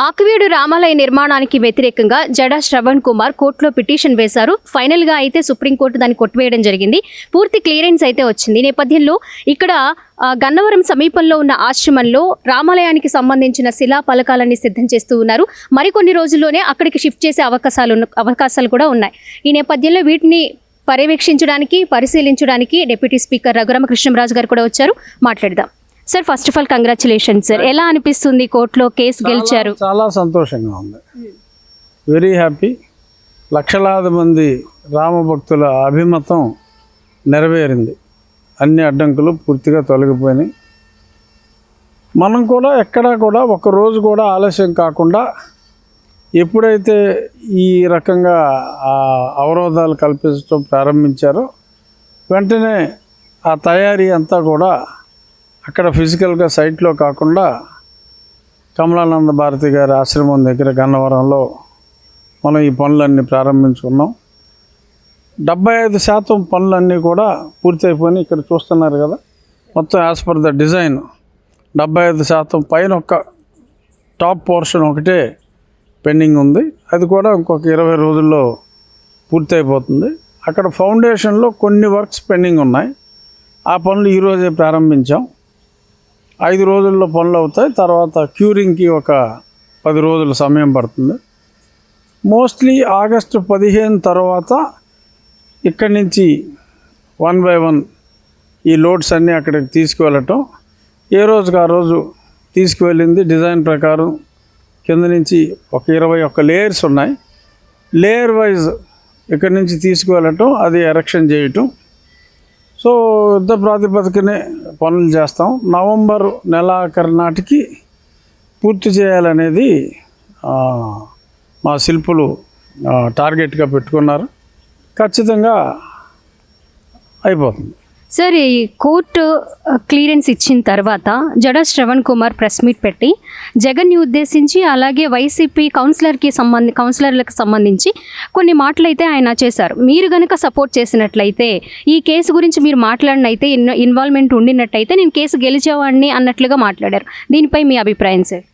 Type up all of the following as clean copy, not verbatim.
ఆకివీడు రామాలయ నిర్మాణానికి వ్యతిరేకంగా జడా శ్రవణ్ కుమార్ కోర్టులో పిటిషన్ వేశారు. ఫైనల్గా అయితే సుప్రీంకోర్టు దాన్ని కొట్టివేయడం జరిగింది. పూర్తి క్లియరెన్స్ అయితే వచ్చింది. ఈ నేపథ్యంలో ఇక్కడ గన్నవరం సమీపంలో ఉన్న ఆశ్రమంలో రామాలయానికి సంబంధించిన శిలా పలకాలన్నీ సిద్ధం చేస్తూ ఉన్నారు. మరికొన్ని రోజుల్లోనే అక్కడికి షిఫ్ట్ చేసే అవకాశాలు కూడా ఉన్నాయి. ఈ నేపథ్యంలో వీటిని పర్యవేక్షించడానికి పరిశీలించడానికి డిప్యూటీ స్పీకర్ రఘురామకృష్ణంరాజు గారు కూడా వచ్చారు. మాట్లాడదాం. Sir, first of all congratulations sir. ఎలా అనిపిస్తుంది కోర్టులో కేసు గెలిచారు? చాలా సంతోషంగా ఉంది, వెరీ హ్యాపీ. లక్షలాది మంది రామభక్తుల అభిమతం నెరవేరింది. అన్ని అడ్డంకులు పూర్తిగా తొలగిపోయినాయి. మనం కూడా ఎక్కడా కూడా ఒకరోజు కూడా ఆలస్యం కాకుండా ఎప్పుడైతే ఈ రకంగా అవరోధాలు కల్పించడం ప్రారంభించారో వెంటనే ఆ తయారీ అంతా కూడా అక్కడ ఫిజికల్గా సైట్లో కాకుండా కమలానంద భారతి గారి ఆశ్రమం దగ్గర గన్నవరంలో మనం ఈ పనులన్నీ ప్రారంభించుకున్నాం. 75% పనులన్నీ కూడా పూర్తయిపోయినాయి. ఇక్కడ చూస్తున్నారు కదా, మొత్తం యాజ్ పర్ ద డిజైన్ 75% పైన ఒక టాప్ పోర్షన్ ఒకటే పెండింగ్ ఉంది. అది కూడా ఇంకొక 20 రోజుల్లో పూర్తయిపోతుంది. అక్కడ ఫౌండేషన్లో కొన్ని వర్క్స్ పెండింగ్ ఉన్నాయి. ఆ పనులు ఈరోజే ప్రారంభించాం. 5 రోజుల్లో పనులు అవుతాయి. తర్వాత క్యూరింగ్కి ఒక 10 రోజుల సమయం పడుతుంది. మోస్ట్లీ ఆగస్టు 15 తర్వాత ఇక్కడి నుంచి 1 by 1 ఈ లోడ్స్ అన్నీ అక్కడికి తీసుకువెళ్ళటం. ఏ రోజుకి ఆ రోజు తీసుకువెళ్ళింది డిజైన్ ప్రకారం కింద నుంచి ఒక 21 లేయర్స్ ఉన్నాయి. లేయర్ వైజ్ ఇక్కడి నుంచి తీసుకువెళ్ళటం, అది ఎరెక్షన్ చేయటం. సో యుద్ధ ప్రాతిపదికనే పనులు చేస్తాం. నవంబర్ నెలాఖరు నాటికి పూర్తి చేయాలనేది మా శిల్పులు టార్గెట్గా పెట్టుకున్నారు. ఖచ్చితంగా అయిపోతుంది. సార్, ఈ కోర్టు క్లియరెన్స్ ఇచ్చిన తర్వాత జడా శ్రవణ్ కుమార్ ప్రెస్ మీట్ పెట్టి జగన్ని ఉద్దేశించి అలాగే వైసీపీ కౌన్సిలర్లకు సంబంధించి కొన్ని మాటలు అయితే ఆయన చేశారు. మీరు కనుక సపోర్ట్ చేసినట్లయితే, ఈ కేసు గురించి మీరు మాట్లాడినైతే, ఇన్వాల్వ్మెంట్ ఉండినట్టయితే నేను కేసు గెలిచేవాడిని అన్నట్లుగా మాట్లాడారు. దీనిపై మీ అభిప్రాయం సార్?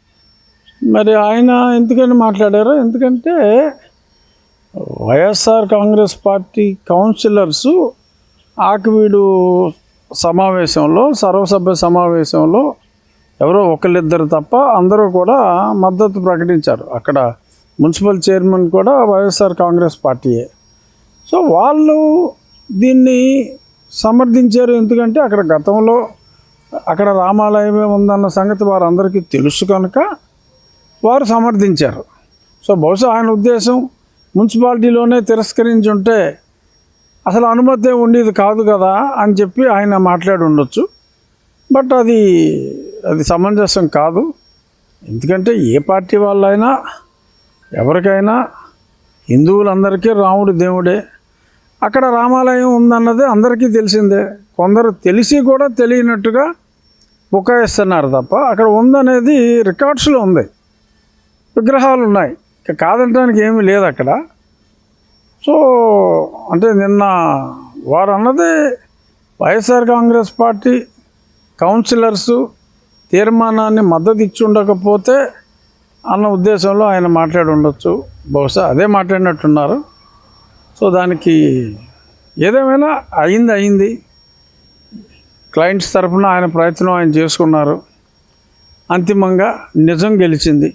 మరి ఆయన ఎందుకని మాట్లాడారు? ఎందుకంటే వైఎస్ఆర్ కాంగ్రెస్ పార్టీ కౌన్సిలర్సు ఆకివీడు సమావేశంలో, సర్వసభ్య సమావేశంలో ఎవరో ఒకళ్ళిద్దరు తప్ప అందరూ కూడా మద్దతు ప్రకటించారు. అక్కడ మున్సిపల్ చైర్మన్ కూడా వైఎస్ఆర్ కాంగ్రెస్ పార్టీయే. సో వాళ్ళు దీన్ని సమర్థించారు. ఎందుకంటే అక్కడ గతంలో అక్కడ రామాలయమే ఉందన్న సంగతి వారందరికీ తెలుసు కనుక వారు సమర్థించారు. సో బహుశా ఆయన ఉద్దేశం మున్సిపాలిటీలోనే తిరస్కరించి ఉంటే అసలు అనుమతి ఉండేది కాదు కదా అని చెప్పి ఆయన మాట్లాడి ఉండొచ్చు. బట్ అది సమంజసం కాదు. ఎందుకంటే ఏ పార్టీ వాళ్ళైనా ఎవరికైనా హిందువులందరికీ రాముడు దేవుడే. అక్కడ రామాలయం ఉందన్నది అందరికీ తెలిసిందే. కొందరు తెలిసి కూడా తెలియనట్టుగా బుకాయిస్తున్నారు తప్ప అక్కడ ఉందనేది రికార్డ్స్లో ఉంది. విగ్రహాలు ఉన్నాయి, ఇక కాదనడానికి ఏమీ లేదు అక్కడ. సో అంటే నిన్న వారు అన్నది వైఎస్ఆర్ కాంగ్రెస్ పార్టీ కౌన్సిలర్సు తీర్మానాన్ని మద్దతు ఇచ్చి ఉండకపోతే అన్న ఉద్దేశంలో ఆయన మాట్లాడి ఉండొచ్చు. బహుశా అదే మాట్లాడినట్టున్నారు. సో దానికి ఏదేమైనా అయింది. క్లయింట్స్ తరఫున ఆయన ప్రయత్నం ఆయన చేసుకున్నారు. అంతిమంగా నిజం గెలిచింది.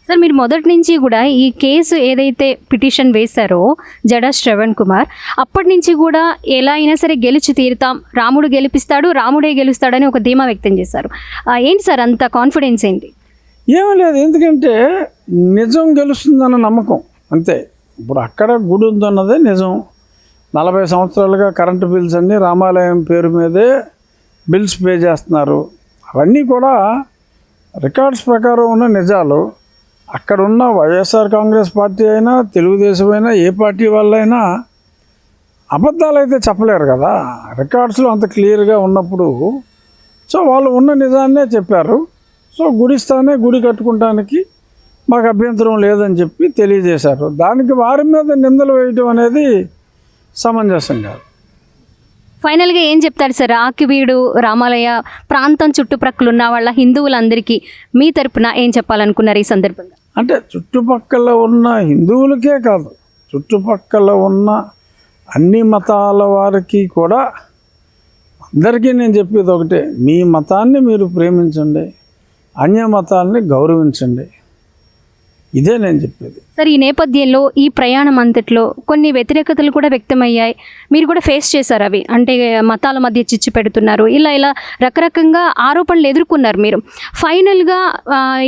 సార్, మీరు మొదటి నుంచి కూడా ఈ కేసు ఏదైతే పిటిషన్ వేశారో జడా శ్రవణ్ కుమార్, అప్పటి నుంచి కూడా ఎలా అయినా సరే గెలిచి తీరుతాం, రాముడు గెలిపిస్తాడు, రాముడే గెలుస్తాడని ఒక ధీమా వ్యక్తం చేశారు. ఏంటి సార్ అంత కాన్ఫిడెన్స్ ఏంటి? ఏమీ లేదు, ఎందుకంటే నిజం గెలుస్తుందన్న నమ్మకం అంతే. ఇప్పుడు అక్కడ గుడి ఉందన్నదే నిజం. 40 సంవత్సరాలుగా కరెంటు బిల్స్ అన్నీ రామాలయం పేరు మీదే బిల్స్ పే చేస్తున్నారు. అవన్నీ కూడా రికార్డ్స్ ప్రకారం ఉన్న నిజాలు. అక్కడున్న వైఎస్ఆర్ కాంగ్రెస్ పార్టీ అయినా, తెలుగుదేశం అయినా, ఏ పార్టీ వాళ్ళైనా అబద్ధాలు అయితే చెప్పలేరు కదా. రికార్డ్స్లో అంత క్లియర్గా ఉన్నప్పుడు సో వాళ్ళు ఉన్న నిజాన్నే చెప్పారు. సో గుడి కట్టుకుంటానికి మాకు అభ్యంతరం లేదని చెప్పి తెలియజేశారు. దానికి వారి మీద నిందలు వేయటం అనేది సమంజసం కాదు. ఫైనల్గా ఏం చెప్తారు సార్ ఆకివీడు రామాలయ ప్రాంతం చుట్టుప్రక్కల ఉన్న వాళ్ళ హిందువులందరికీ మీ తరపున ఏం చెప్పాలనుకున్నారు ఈ సందర్భంగా? అంటే చుట్టుపక్కల ఉన్న హిందువులకే కాదు, చుట్టుపక్కల ఉన్న అన్ని మతాల వారికి కూడా అందరికీ నేను చెప్పేది ఒకటే, మీ మతాన్ని మీరు ప్రేమించండి, అన్య మతాల్ని గౌరవించండి. ఇదే నేను చెప్పేది. సార్ ఈ నేపథ్యంలో ఈ ప్రయాణం అంతట్లో కొన్ని వ్యతిరేకతలు కూడా వ్యక్తమయ్యాయి, మీరు కూడా ఫేస్ చేశారు అవి, అంటే మతాల మధ్య చిచ్చు పెడుతున్నారు, ఇలా రకరకంగా ఆరోపణలు ఎదుర్కొన్నారు మీరు. ఫైనల్గా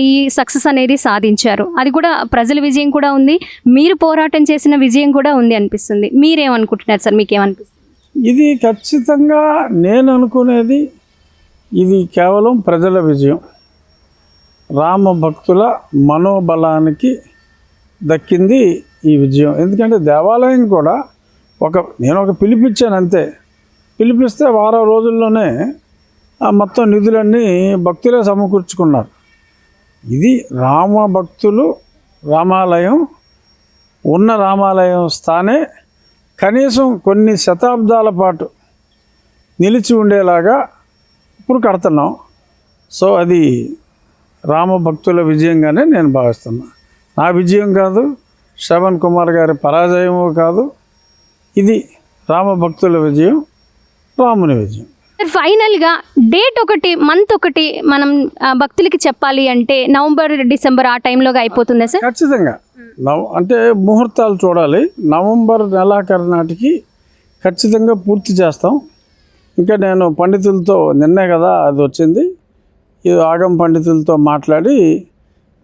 ఈ సక్సెస్ అనేది సాధించారు, అది కూడా ప్రజల విజయం కూడా ఉంది, మీరు పోరాటం చేసిన విజయం కూడా ఉంది అనిపిస్తుంది. మీరేమనుకుంటున్నారు సార్, మీకేమనిపిస్తుంది? ఇది ఖచ్చితంగా నేను అనుకునేది ఇది కేవలం ప్రజల విజయం, రామ భక్తుల మనోబలానికి దక్కింది ఈ విజయం. ఎందుకంటే దేవాలయం కూడా నేను ఒక పిలిపించాను అంతే, పిలిపిస్తే వారం రోజుల్లోనే ఆ మొత్తం నిధులన్నీ భక్తులే సమకూర్చుకున్నారు. ఇది రామ భక్తులు రామాలయం ఉన్న రామాలయం స్థానే కనీసం కొన్ని శతాబ్దాల పాటు నిలిచి ఉండేలాగా ఇప్పుడు కడుతున్నాం. సో అది రామ భక్తుల విజయంగానే నేను భావిస్తున్నా. నా విజయం కాదు, శ్రవణ్ కుమార్ గారి పరాజయము కాదు, ఇది రామ భక్తుల విజయం, రాముని విజయం. ఫైనల్గా డేట్ ఒకటి, మంత్ ఒకటి మనం భక్తులకి చెప్పాలి అంటే నవంబర్ డిసెంబర్ ఆ టైంలోగా అయిపోతుందా సార్? ఖచ్చితంగా అంటే ముహూర్తాలు చూడాలి. నవంబర్ నెలాఖరు నాటికి ఖచ్చితంగా పూర్తి చేస్తాం. ఇంకా నేను పండితులతో నిన్నే కదా అది వచ్చింది, ఇది ఆగం పండితులతో మాట్లాడి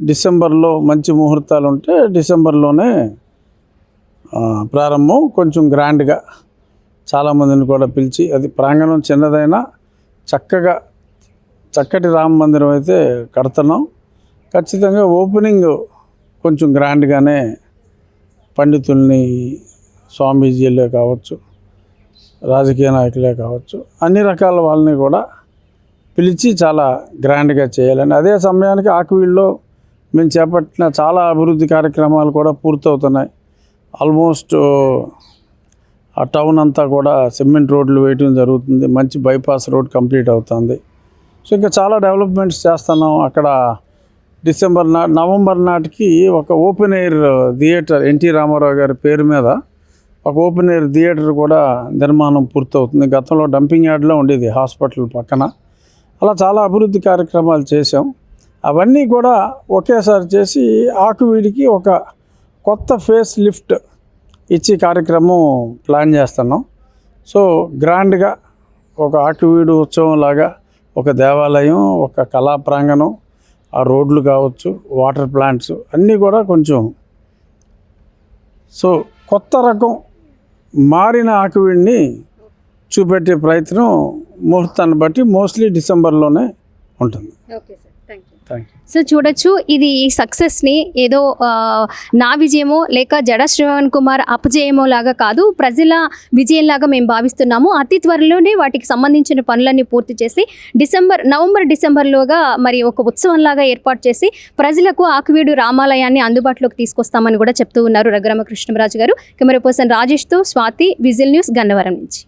డిసెంబర్లో మంచి ముహూర్తాలు ఉంటే డిసెంబర్లోనే ప్రారంభం, కొంచెం గ్రాండ్గా చాలామందిని కూడా పిలిచి, అది ప్రాంగణం చిన్నదైనా చక్కటి రామ మందిరం అయితే కడుతున్నాం. ఖచ్చితంగా ఓపెనింగ్ కొంచెం గ్రాండ్గానే పండితుల్ని, స్వామీజీలే కావచ్చు, రాజకీయ నాయకులే కావచ్చు, అన్ని రకాల వాళ్ళని కూడా పిలిచి చాలా గ్రాండ్గా చేయాలని. అదే సమయానికి ఆకివీడులో మేము చేపట్టిన చాలా అభివృద్ధి కార్యక్రమాలు కూడా పూర్తవుతున్నాయి. ఆల్మోస్ట్ ఆ టౌన్ అంతా కూడా సిమెంట్ రోడ్లు వేయటం జరుగుతుంది, మంచి బైపాస్ రోడ్ కంప్లీట్ అవుతుంది. సో ఇంకా చాలా డెవలప్మెంట్స్ చేస్తున్నాం. అక్కడ నవంబర్ నాటికి ఒక open air theatre, NT Rama Rao గారి పేరు మీద ఒక ఓపెన్ ఎయిర్ థియేటర్ కూడా నిర్మాణం పూర్తవుతుంది. గతంలో డంపింగ్ యార్డ్లో ఉండేది హాస్పిటల్ పక్కన. అలా చాలా అభివృద్ధి కార్యక్రమాలు చేసాం. అవన్నీ కూడా ఒకేసారి చేసి ఆకివీడికి ఒక కొత్త ఫేస్ లిఫ్ట్ ఇచ్చి కార్యక్రమం ప్లాన్ చేస్తున్నాం. సో గ్రాండ్గా ఒక ఆకివీడు ఉత్సవం లాగా ఒక దేవాలయం, ఒక కళా ప్రాంగణం, ఆ రోడ్లు కావచ్చు, వాటర్ ప్లాంట్స్ అన్నీ కూడా కొంచెం సో కొత్త రకం మారిన ఆకివీడిని చూపెట్టే ప్రయత్నం ముహూర్తాన్ని బట్టి మోస్ట్లీ డిసెంబర్లోనే ఉంటుంది. Okay sir, thank you. Thank you. So చూడొచ్చు, ఇది ఈ సక్సెస్ని ఏదో నా విజయమో లేక జడ శ్రవణ్ కుమార్ అపజయమో లాగా కాదు, ప్రజల విజయంలాగా మేము భావిస్తున్నాము. అతి త్వరలోనే వాటికి సంబంధించిన పనులన్నీ పూర్తి చేసి నవంబర్ డిసెంబర్లోగా మరి ఒక ఉత్సవంలాగా ఏర్పాటు చేసి ప్రజలకు ఆకివీడు రామాలయాన్ని అందుబాటులోకి తీసుకొస్తామని కూడా చెప్తూ ఉన్నారు రఘురామకృష్ణరాజు గారు. కెమెరా పర్సన్ రాజేష్తో స్వాతి, విజిల్ న్యూస్, గన్నవరం నుంచి.